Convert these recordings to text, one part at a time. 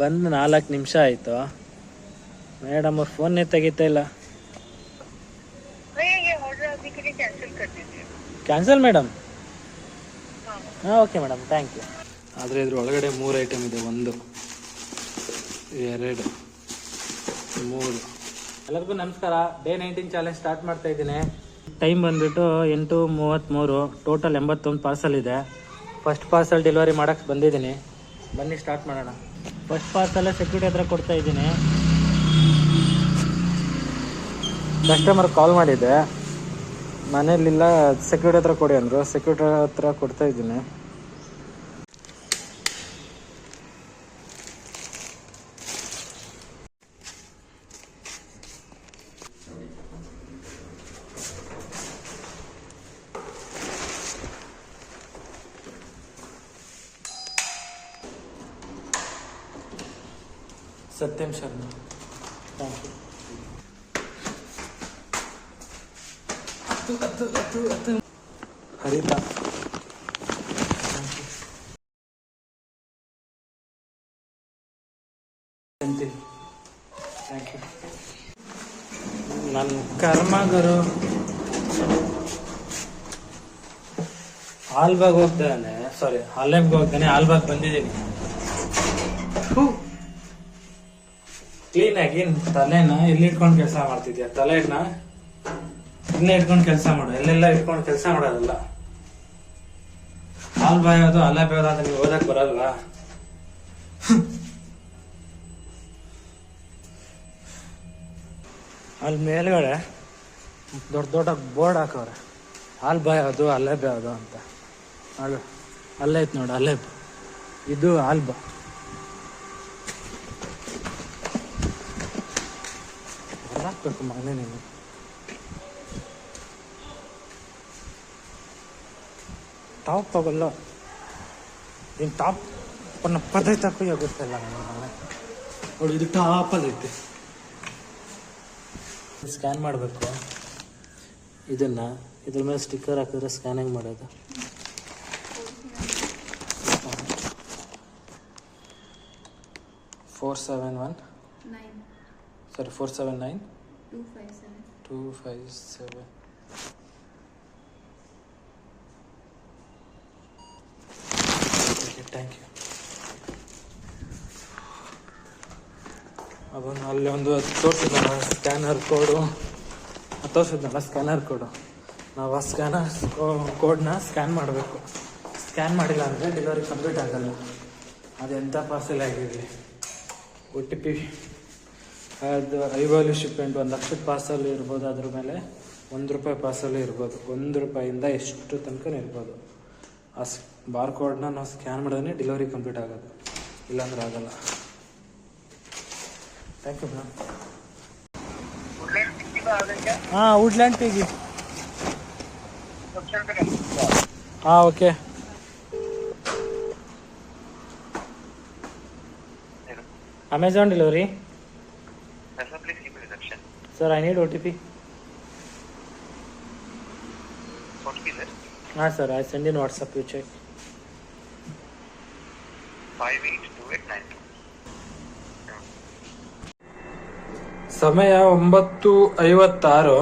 ಬಂದು 4 ನಿಮಿಷ ಆಯಿತು. ಮೇಡಮ್ ಅವ್ರು ಫೋನ್ನೇ ತೆಗಿತಾ ಇಲ್ಲ. Cancel madam? ಹಾಂ ಓಕೆ ಮೇಡಮ್, ಥ್ಯಾಂಕ್ ಯು. ಆದರೆ ಇದ್ರ ಒಳಗಡೆ 3 ಐಟಮ್ ಇದೆ. 1 2 3. ಎಲ್ಲರಿಗೂ ನಮಸ್ಕಾರ. ಡೇ 19 ಚಾಲೆಂಜ್ ಸ್ಟಾರ್ಟ್ ಮಾಡ್ತಾ ಇದ್ದೀನಿ. ಟೈಮ್ ಬಂದುಬಿಟ್ಟು 8:33. ಟೋಟಲ್ 81 ಪಾರ್ಸಲ್ ಇದೆ. ಫಸ್ಟ್ ಪಾರ್ಸಲ್ ಡೆಲಿವರಿ ಮಾಡೋಕ್ಕೆ ಬಂದಿದ್ದೀನಿ. ಬನ್ನಿ ಸ್ಟಾರ್ಟ್ ಮಾಡೋಣ. ಫಸ್ಟ್ ಪಾರ್ಸಲ್ ಸೆಕ್ಯೂರಿಟಿ ಹತ್ರ ಕೊಡ್ತಾ ಇದ್ದೀನಿ. ಕಸ್ಟಮರ್ ಕಾಲ್ ಮಾಡಿದ್ದೆ, ಮನೇಲಿಲ್ಲ, ಸೆಕ್ಯೂರಿಟಿ ಹತ್ರ ಕೊಡಿ ಅಂದರು. ಸೆಕ್ಯೂರಿಟಿ ಹತ್ರ ಕೊಡ್ತಾ ಇದ್ದೀನಿ. Satyam Sharma, thank you. Haritha, thank you. ನನ್ನ ಕರ್ಮಗರು ಆಲ್ಬಾಗ್ ಹೋಗ್ತಾನೆ, ಸಾರಿ ಹಾಲೆಮ್ಗೆ ಹೋಗ್ತಾನೆ. ಆಲ್ಬಾಗ್ ಬಂದಿದ್ದೀನಿ. ಕ್ಲೀನಾಗಿ ತಲೆನ ಎಲ್ಲಿ ಇಟ್ಕೊಂಡು ಕೆಲಸ ಮಾಡ್ತಿದ್ಯಾ? ತಲೆನ ಇಲ್ಲೇ ಇಟ್ಕೊಂಡು ಕೆಲಸ ಮಾಡು. ಎಲ್ಲೆಲ್ಲ ಇಟ್ಕೊಂಡು ಕೆಲಸ ಮಾಡೋದಲ್ಲ. ಹಾಲ್ ಬಾಯೋದು ಅಲ್ಲ ಬೇಯೋದು ಅಂತ ನೀವು ಓದಕ್ ಬರಲ್ವಾ? ಅಲ್ಲಿ ಮೇಲ್ಗಡೆ ದೊಡ್ಡ ದೊಡ್ಡ ಬೋರ್ಡ್ ಹಾಕವ್ರೆ, ಹಾಲ್ ಬಾಯೋದು ಅಲ್ಲೇ ಬೇಯೋದು ಅಂತ. ಅದು ಅಲ್ಲೇ ಐತೆ ನೋಡಿ, ಅಲ್ಲೇ ಇದು ಆಲ್ಬಾ. ಹಾಕ್ಬೇಕು ಮಗನೇ ನೀನು. ಟಾಪ್ ತಗೊಲ್ಲ, ನೀನು ಟಾಪ್ ಪದೈತಕ್ಕೂ ಗೊತ್ತಿಲ್ಲ ನನಗೆ. ನೋಡಿ ಇದು ಟಾಪಲ್ಲೈತೆ. ಸ್ಕ್ಯಾನ್ ಮಾಡಬೇಕು ಇದನ್ನು. ಇದ್ರ ಮೇಲೆ ಸ್ಟಿಕ್ಕರ್ ಹಾಕಿದ್ರೆ ಸ್ಕ್ಯಾನಿಂಗ್ ಮಾಡೋದು. Sorry, 479 257. Okay, thank you. ಅದನ್ನು ಅಲ್ಲಿ ಒಂದು ತೋರಿಸಿದ್ನಲ್ಲ ಸ್ಕ್ಯಾನರ್ ಕೋಡು, ತೋರಿಸಿದ್ನಲ್ಲ ಸ್ಕ್ಯಾನರ್ ಕೋಡು. ನಾವು ಆ ಸ್ಕ್ಯಾನರ್ ಕೋಡ್ನ ಸ್ಕ್ಯಾನ್ ಮಾಡಬೇಕು. ಸ್ಕ್ಯಾನ್ ಮಾಡಿಲ್ಲ ಅಂದರೆ ಡೆಲಿವರಿ ಕಂಪ್ಲೀಟ್ ಆಗಲ್ಲ. ಅದೆಂಥ ಪಾರ್ಸೆಲ್ ಆಗಿರಲಿ. OTP ಅದು ಐವಾಲ್ಯೂ ಶಿಪ್ಮೆಂಟ್ 1 ಲಕ್ಷದ ಪಾರ್ಸಲ್ ಇರ್ಬೋದು. ಅದ್ರ ಮೇಲೆ ₹1 ಪಾರ್ಸಲ್ ಇರ್ಬೋದು. ₹1 ಎಷ್ಟು ತನಕ ಇರ್ಬೋದು. ಆ ಬಾರ್ ಕೋಡ್ನ ನಾವು ಸ್ಕ್ಯಾನ್ ಮಾಡಿದ್ರೆ ಡೆಲಿವರಿ ಕಂಪ್ಲೀಟ್ ಆಗೋದು, ಇಲ್ಲಾಂದ್ರೆ ಆಗಲ್ಲ. Thank you madam. ಹಾಂ, ವುಡ್ಲ್ಯಾಂಡ್ ಪಿಗಿ. ಹಾಂ okay. Amazon delivery. Sir, please give me reception. Sir, I need OTP. OTP, sir? Sir, I send in WhatsApp, you check. 582892. ಸಮಯ 9:56.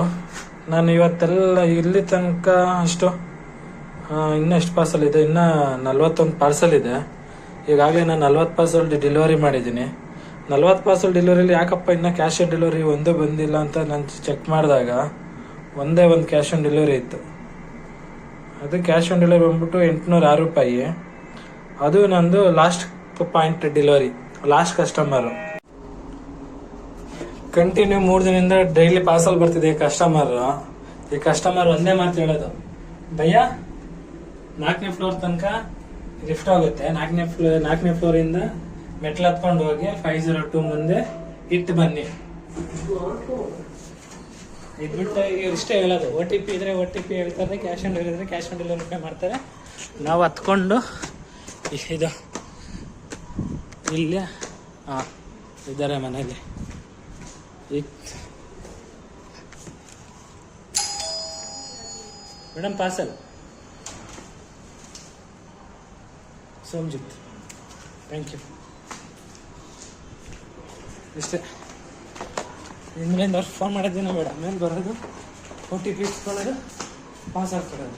ನಾನು ಇವತ್ತೆಲ್ಲ ಇಲ್ಲಿ ತನಕ ಅಷ್ಟು ಇನ್ನೂ ಎಷ್ಟು ಪಾರ್ಸಲ್ ಇದೆ? ಇನ್ನೂ 41 ಪಾರ್ಸಲ್ ಇದೆ. ಈಗಾಗಲೇ ನಾನು 40 ಪಾರ್ಸಲ್ ಡೆಲಿವರಿ ಮಾಡಿದ್ದೀನಿ. 40 ಪಾರ್ಸಲ್ ಡೆಲಿವರಿಲಿ ಯಾಕಪ್ಪ ಇನ್ನೂ ಕ್ಯಾಶ್ ಆನ್ ಡೆಲಿವರಿ ಒಂದೇ ಬಂದಿಲ್ಲ ಅಂತ ನಾನು ಚೆಕ್ ಮಾಡಿದಾಗ ಒಂದೇ ಒಂದು ಕ್ಯಾಶ್ ಆನ್ ಡೆಲಿವರಿ ಇತ್ತು. ಅದು ಕ್ಯಾಶ್ ಆನ್ ಡೆಲಿವರಿ ಬಂದ್ಬಿಟ್ಟು ₹806. ಅದು ನಂದು last point delivery, last customer. Continue 3 ದಿನದಿಂದ ಡೈಲಿ ಪಾರ್ಸಲ್ ಬರ್ತಿದೆ ಕಸ್ಟಮರು. ಈ ಕಸ್ಟಮರ್ ಒಂದೇ ಮಾತು ಹೇಳೋದು, ಭಯ್ಯ 4ನೇ ಫ್ಲೋರ್ ತನಕ ಲಿಫ್ಟ್ ಆಗುತ್ತೆ, 4ನೇ ಫ್ಲೋರಿಂದ ಮೆಟ್ಲು ಹತ್ಕೊಂಡು ಹೋಗಿ 502 ಮುಂದೆ ಇಟ್ಟು ಬನ್ನಿ. ಇದ್ಬಿಟ್ಟು ಇಷ್ಟೇ ಹೇಳೋದು. OTP ಇದ್ರೆ OTP ಹೇಳ್ತಾರೆ, ಕ್ಯಾಶ್ ಆನ್ ಡೆಲಿವರಿ ಇದ್ರೆ ಕ್ಯಾಶ್ ಆನ್ ಡೆಲಿವರಿ ಪೇ ಮಾಡ್ತಾರೆ. ನಾವು ಹತ್ಕೊಂಡು ಇದು ಇಲ್ಲಿ ಇದ್ದಾರೆ ಮನೇಲಿ. Madam parcel Somjit, thank you. ಇಷ್ಟೇ. ಇಂಗ್ಲೆಂಡ್ ಅವ್ರು ಫೋನ್ ಮಾಡಿದ್ದೀನ ಬೇಡ, ಆಮೇಲೆ ಬರೋದು OTP ಇಸ್ಕೊಳ್ಳೋದು, ಪಾಸ್ ಆಗ್ಕೊಡೋದು.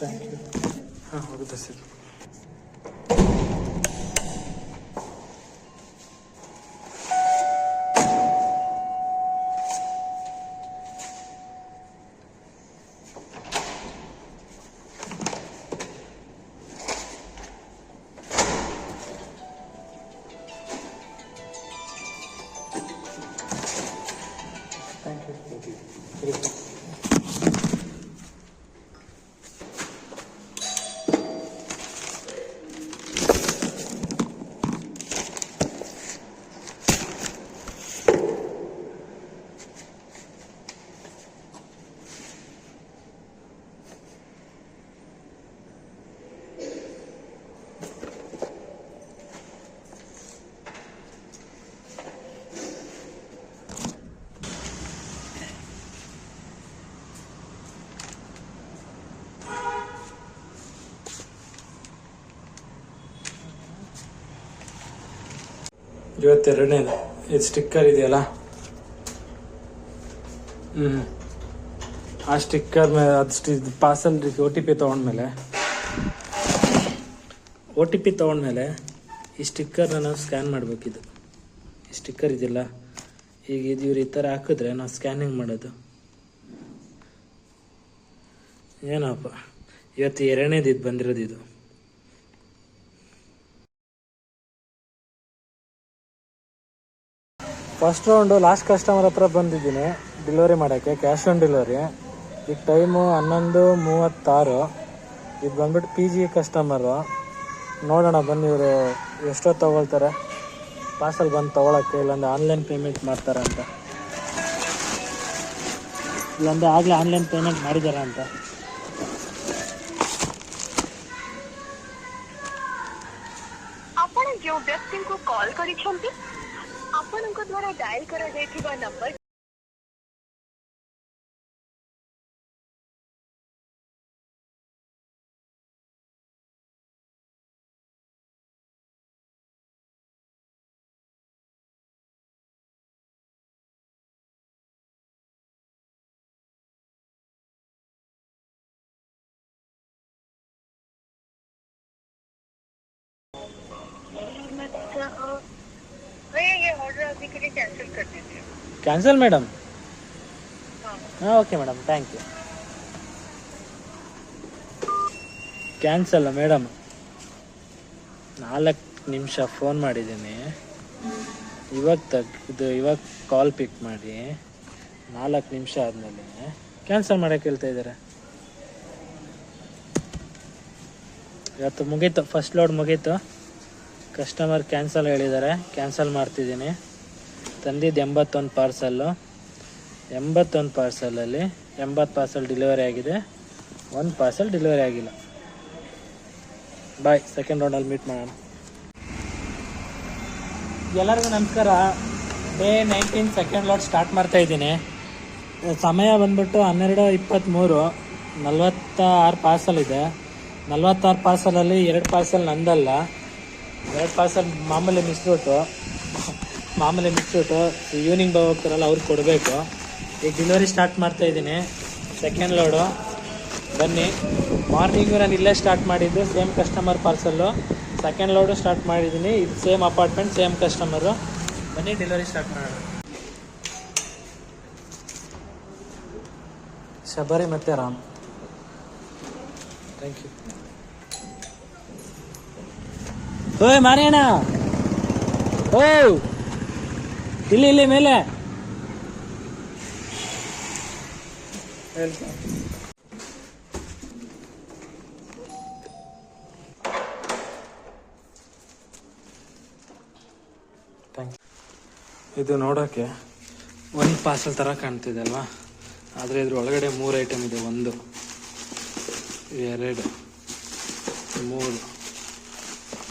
Thank you. ಹಾಂ ಹೋಗುತ್ತೆ ಸರ್. ಇವತ್ತೆರಡನೇದು. ಇದು ಸ್ಟಿಕ್ಕರ್ ಇದೆಯಲ್ಲ, ಆ ಸ್ಟಿಕ್ಕರ್ ಮೇಲೆ ಅದು ಪಾರ್ಸಲ್ OTP ತೊಗೊಂಡ್ಮೇಲೆ ಈ ಸ್ಟಿಕ್ಕರ್ನ ನಾವು ಸ್ಕ್ಯಾನ್ ಮಾಡಬೇಕಿದು. ಈ ಸ್ಟಿಕ್ಕರ್ ಇದೆಯಲ್ಲ, ಈಗ ಇದು ಇವ್ರು ಈ ಥರ ಹಾಕಿದ್ರೆ ನಾವು ಸ್ಕ್ಯಾನಿಂಗ್ ಮಾಡೋದು. ಏನಪ್ಪ ಇವತ್ತು ಎರಡನೇದು ಇದು ಬಂದಿರೋದು. ಇದು ಫಸ್ಟ್ ರೌಂಡು ಲಾಸ್ಟ್ ಕಸ್ಟಮರ್ ಹತ್ರ ಬಂದಿದ್ದೀನಿ ಡೆಲಿವರಿ ಮಾಡೋಕ್ಕೆ, ಕ್ಯಾಶ್ ಆನ್ ಡೆಲಿವರಿ. ಈಗ ಟೈಮು 11:36. ಇದು ಬಂದ್ಬಿಟ್ಟು PG ಕಸ್ಟಮರು. ನೋಡೋಣ ಬನ್ನಿ ಇವರು ಎಷ್ಟೊತ್ತು ತೊಗೊಳ್ತಾರೆ ಪಾರ್ಸಲ್ ಬಂದು ತೊಗೊಳಕ್ಕೆ, ಇಲ್ಲಾಂದರೆ ಆನ್ಲೈನ್ ಪೇಮೆಂಟ್ ಮಾಡ್ತಾರೆ ಅಂತ, ಇಲ್ಲಾಂದರೆ ಆಗಲೇ ಆನ್ಲೈನ್ ಪೇಮೆಂಟ್ ಮಾಡಿದ್ದಾರೆ ಅಂತ. ଆପଣ ଯେଉଁ ବ୍ୟକ୍ତିଙ୍କୁ କଲ୍ କରିଛନ୍ତି ଆପଣଙ୍କ ଦ୍ୱାରା ଡାଏଲ କରାଯାଇଥିବା ନମ୍ବର ये ऑर्डर अभी के लिए कैंसिल कर दीजिए. Cancel madam? ಹಾಂ ಓಕೆ ಮೇಡಮ್, ಥ್ಯಾಂಕ್ ಯು. ಕ್ಯಾನ್ಸಲ್ಲ ಮೇಡಮ್, 4 ನಿಮಿಷ ಫೋನ್ ಮಾಡಿದ್ದೀನಿ, ಇವಾಗ ಕಾಲ್ ಪಿಕ್ ಮಾಡಿ 4 ನಿಮಿಷ ಆದಮೇಲೆ ಕ್ಯಾನ್ಸಲ್ ಮಾಡೋಕ್ಕೆ ಹೇಳ್ತಾ ಇದ್ದಾರೆ. ಇವತ್ತು ಮುಗೀತು, ಫಸ್ಟ್ ಲೋಡ್ ಮುಗೀತು. ಕಸ್ಟಮರ್ ಕ್ಯಾನ್ಸಲ್ ಹೇಳಿದ್ದಾರೆ, ಕ್ಯಾನ್ಸಲ್ ಮಾಡ್ತಿದ್ದೀನಿ. ತಂದಿದ್ದು 81 ಪಾರ್ಸಲ್ಲು. 81 ಪಾರ್ಸಲಲ್ಲಿ 80 ಪಾರ್ಸಲ್ ಡೆಲಿವರಿ ಆಗಿದೆ, 1 ಪಾರ್ಸಲ್ ಡೆಲಿವರಿ ಆಗಿಲ್ಲ. ಬಾಯ್, ಸೆಕೆಂಡ್ ರೌಂಡಲ್ಲಿ ಮೀಟ್ ಮಾಡೋಣ. ಎಲ್ಲರಿಗೂ ನಮಸ್ಕಾರ. ಡೇ 19 ಸೆಕೆಂಡ್ ಲೋಡ್ ಸ್ಟಾರ್ಟ್ ಮಾಡ್ತಾ ಇದ್ದೀನಿ. ಸಮಯ ಬಂದ್ಬಿಟ್ಟು 12:23. 46 ಪಾರ್ಸಲ್ ಇದೆ. 46 ಪಾರ್ಸಲಲ್ಲಿ 2 ಪಾರ್ಸಲ್ ನಂದಲ್ಲ, 2 ಪಾರ್ಸಲ್ ಮಾಮೂಲಿ ಮಿಸ್ಬಿಟ್ಟು ಈವ್ನಿಂಗ್ ಹೋಗ್ತಾರಲ್ಲ ಅವ್ರಿಗೆ ಕೊಡಬೇಕು. ಈಗ ಡೆಲಿವರಿ ಸ್ಟಾರ್ಟ್ ಮಾಡ್ತಾ ಇದ್ದೀನಿ, ಸೆಕೆಂಡ್ ಲೋಡು. ಬನ್ನಿ. ಮಾರ್ನಿಂಗು ನಾನು ಇಲ್ಲೇ ಸ್ಟಾರ್ಟ್ ಮಾಡಿದ್ದು, same customer parcel. Second load start ಮಾಡಿದ್ದೀನಿ, ಇದು ಸೇಮ್ ಅಪಾರ್ಟ್ಮೆಂಟ್, ಸೇಮ್ ಕಸ್ಟಮರು. ಬನ್ನಿ ಡೆಲಿವರಿ ಸ್ಟಾರ್ಟ್ ಮಾಡೋಣ. ಶಬರಿ ಮತ್ತು ರಾಮ್, ಥ್ಯಾಂಕ್ ಯು. ಓಯ್ ಮಾರೇಣ, ಓ ಇಲ್ಲಿ ಮೇಲೆ ಇದು ನೋಡೋಕ್ಕೆ ಒಂದು ಪಾರ್ಸಲ್ ಥರ ಕಾಣ್ತಿದೆ ಅಲ್ವಾ, ಆದರೆ ಇದ್ರ ಒಳಗಡೆ 3 ಐಟಮ್ ಇದೆ. 1 2 3.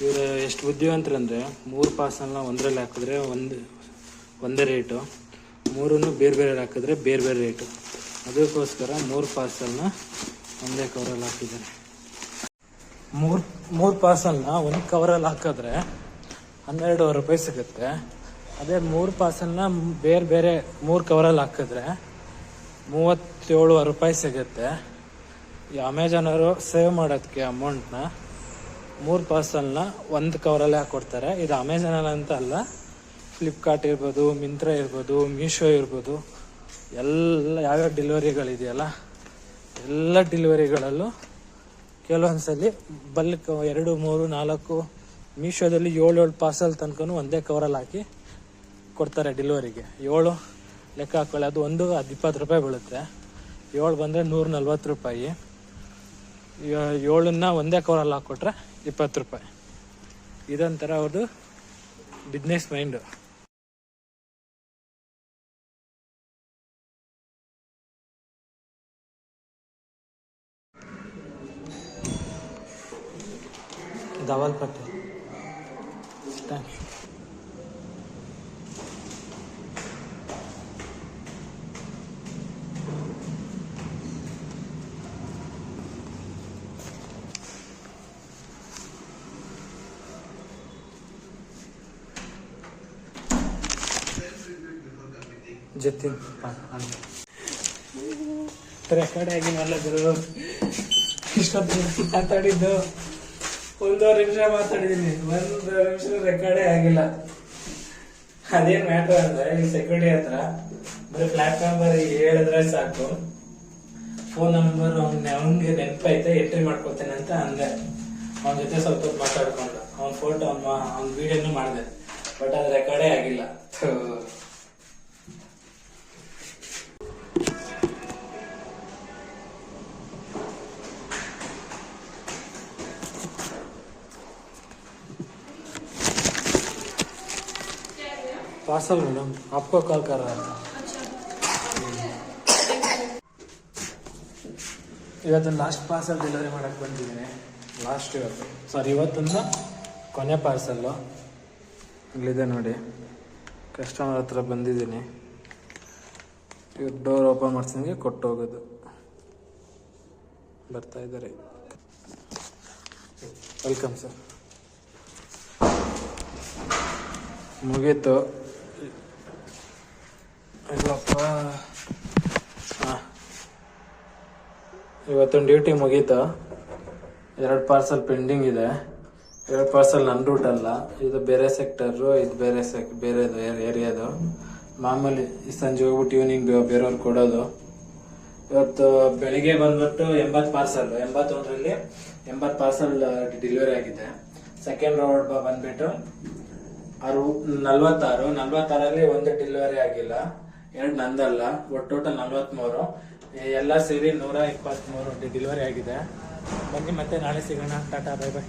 ಇವರು ಎಷ್ಟು ಬುದ್ಧಿವಂತರಂದರೆ 3 ಪಾರ್ಸಲ್ನ ಒಂದರಲ್ಲಿ ಹಾಕಿದ್ರೆ ಒಂದೇ ರೇಟು, 3 ಬೇರೆ ಬೇರೆ ಹಾಕಿದ್ರೆ ಬೇರೆ ಬೇರೆ ರೇಟು. ಅದಕ್ಕೋಸ್ಕರ 3 ಪಾರ್ಸಲ್ನ ಒಂದೇ ಕವರಲ್ಲಿ ಹಾಕಿದ್ದೀನಿ. ಮೂರು ಪಾರ್ಸಲ್ನ ಒಂದು ಕವರಲ್ಲಿ ಹಾಕಿದ್ರೆ 12.5 ರೂಪಾಯಿ ಸಿಗುತ್ತೆ. ಅದೇ 3 ಪಾರ್ಸಲ್ನ ಬೇರೆ ಬೇರೆ 3 ಕವರಲ್ಲಿ ಹಾಕಿದ್ರೆ 37 ರೂಪಾಯಿ ಸಿಗುತ್ತೆ. ಈ ಅಮೆಜಾನವರು ಸೇವ್ ಮಾಡೋದಕ್ಕೆ ಅಮೌಂಟ್ನ 3 ಪಾರ್ಸಲ್ನ ಒಂದು ಕವರಲ್ಲೇ ಹಾಕ್ಕೊಡ್ತಾರೆ. ಇದು ಅಮೆಜಾನಲ್ಲಿ ಅಂತ ಅಲ್ಲ, ಫ್ಲಿಪ್ಕಾರ್ಟ್ ಇರ್ಬೋದು, ಮಿಂತ್ರ ಇರ್ಬೋದು, ಮೀಶೋ ಇರ್ಬೋದು, ಎಲ್ಲ ಯಾವ್ಯಾವ ಡೆಲಿವರಿಗಳಿದೆಯಲ್ಲ ಎಲ್ಲ ಡೆಲಿವರಿಗಳಲ್ಲೂ ಕೆಲವೊಂದ್ಸಲಿ ಬಲ್ಕ್ 2, 3, 4 ಮೀಶೋದಲ್ಲಿ 7 ಪಾರ್ಸಲ್ ತನಕ ಒಂದೇ ಕವರಲ್ಲಿ ಹಾಕಿ ಕೊಡ್ತಾರೆ ಡೆಲಿವರಿಗೆ. 7 ಲೆಕ್ಕ ಹಾಕೊಳ್ಳಿ, ಅದು ಒಂದು 20 ರೂಪಾಯಿ ಬೀಳುತ್ತೆ. 7 ಬಂದರೆ 140 ರೂಪಾಯಿ. 7ನ್ನ ಒಂದೇ ಕವರಲ್ಲಿ ಹಾಕ್ಕೊಟ್ರೆ 20 ರೂಪಾಯಿ. ಇದೊಂಥರ ಅವ್ರದ್ದು ಬಿಸ್ನೆಸ್ ಮೈಂಡು. ದಾವಲ್ ಪಟ್ಟಿ ಥ್ಯಾಂಕ್ ಯು. ಜತಿನ್ ರೆಕಾರ್ಡ್ ಆಗಿನಲ್ಲ ಗುರು. ಇಷ್ಟೊತ್ತು ಮಾತಾಡಿದ್ದು 1.5 ನಿಮಿಷ ಮಾತಾಡಿದ್ದೀನಿ, 1 ನಿಮಿಷ ರೆಕಾರ್ಡೇ ಆಗಿಲ್ಲ. ಅದೇನ್ ಮ್ಯಾಟರ್ ಅಂದ್ರೆ ಈ ಸೆಕ್ಯೂರಿಟಿ ಹತ್ರ ಬರೀ ಫ್ಲಾಟ್ ನಂಬರ್ ಹೇಳಿದ್ರೆ ಸಾಕು, ಫೋನ್ ನಂಬರ್ ಅವ್ನಿಗೆ ನೆನಪೈತೆ ಎಂಟ್ರಿ ಮಾಡ್ಕೊತೇನೆ ಅಂತ ಅಂದೆ. ಅವನ ಜೊತೆ ಸ್ವಲ್ಪ ಹೊತ್ತು ಮಾತಾಡ್ಕೊಂಡು ಅವ್ನ ಫೋಟೋ ಅವ್ನ ವಿಡಿಯೋನು ಮಾಡಿದೆ, ಬಟ್ ಅದು ರೆಕಾರ್ಡೇ ಆಗಿಲ್ಲ. पार्सल मैडम आपको कॉल कर रहा था. ಇವತ್ತು ಲಾಸ್ಟ್ ಪಾರ್ಸಲ್ ಡೆಲಿವರಿ ಮಾಡೋಕ್ಕೆ ಬಂದಿದ್ದೀನಿ. ಇವತ್ತೊಂದು ಕೊನೆ ಪಾರ್ಸಲ್ಲು ಇಲ್ಲಿದೆ ನೋಡಿ. ಕಸ್ಟಮರ್ ಹತ್ರ ಬಂದಿದ್ದೀನಿ. ಇವತ್ತು ಡೋರ್ ಓಪನ್ ಮಾಡ್ಸಿದಂಗೆ ಕೊಟ್ಟು ಹೋಗೋದು. ಬರ್ತಾ ಇದ್ದಾರೆ. Welcome sir. ಮುಗೀತು. ಇಲ್ಲಪ್ಪ, ಇವತ್ತೊಂದು ಡ್ಯೂಟಿ ಮುಗೀತು. 2 ಪಾರ್ಸಲ್ ಪೆಂಡಿಂಗ್ ಇದೆ. 2 ಪಾರ್ಸಲ್ ನನ್ನ ರೂಟ್ ಅಲ್ಲ, ಇದು ಬೇರೆ ಸೆಕ್ಟರು, ಇದು ಬೇರೆದು ಏರಿಯಾದು. ಮಾಮೂಲಿ ಸಂಜೆ ಹೋಗ್ಬಿಟ್ಟು ಈವ್ನಿಂಗ್ ಬೇರೆಯವ್ರು ಕೊಡೋದು. ಇವತ್ತು ಬೆಳಿಗ್ಗೆ ಬಂದ್ಬಿಟ್ಟು 80 ಪಾರ್ಸಲ್, 81ರಲ್ಲಿ 80 ಪಾರ್ಸಲ್ ಡೆಲಿವರಿ ಆಗಿದೆ. ಸೆಕೆಂಡ್ ರೌಂಡ್ ಬಂದ್ಬಿಟ್ಟು 46ರಲ್ಲಿ ಒಂದು ಡೆಲಿವರಿ ಆಗಿಲ್ಲ, 2 ನಂದಲ್ಲ, ಒಟ್ಟು ಟೋಟಲ್ 43. ಎಲ್ಲ ಸೇರಿ 123 ಡೆಲಿವರಿ ಆಗಿದೆ. ಬನ್ನಿ ಮತ್ತೆ ನಾಳೆ ಸಿಗೋಣ. Tata, bye bye.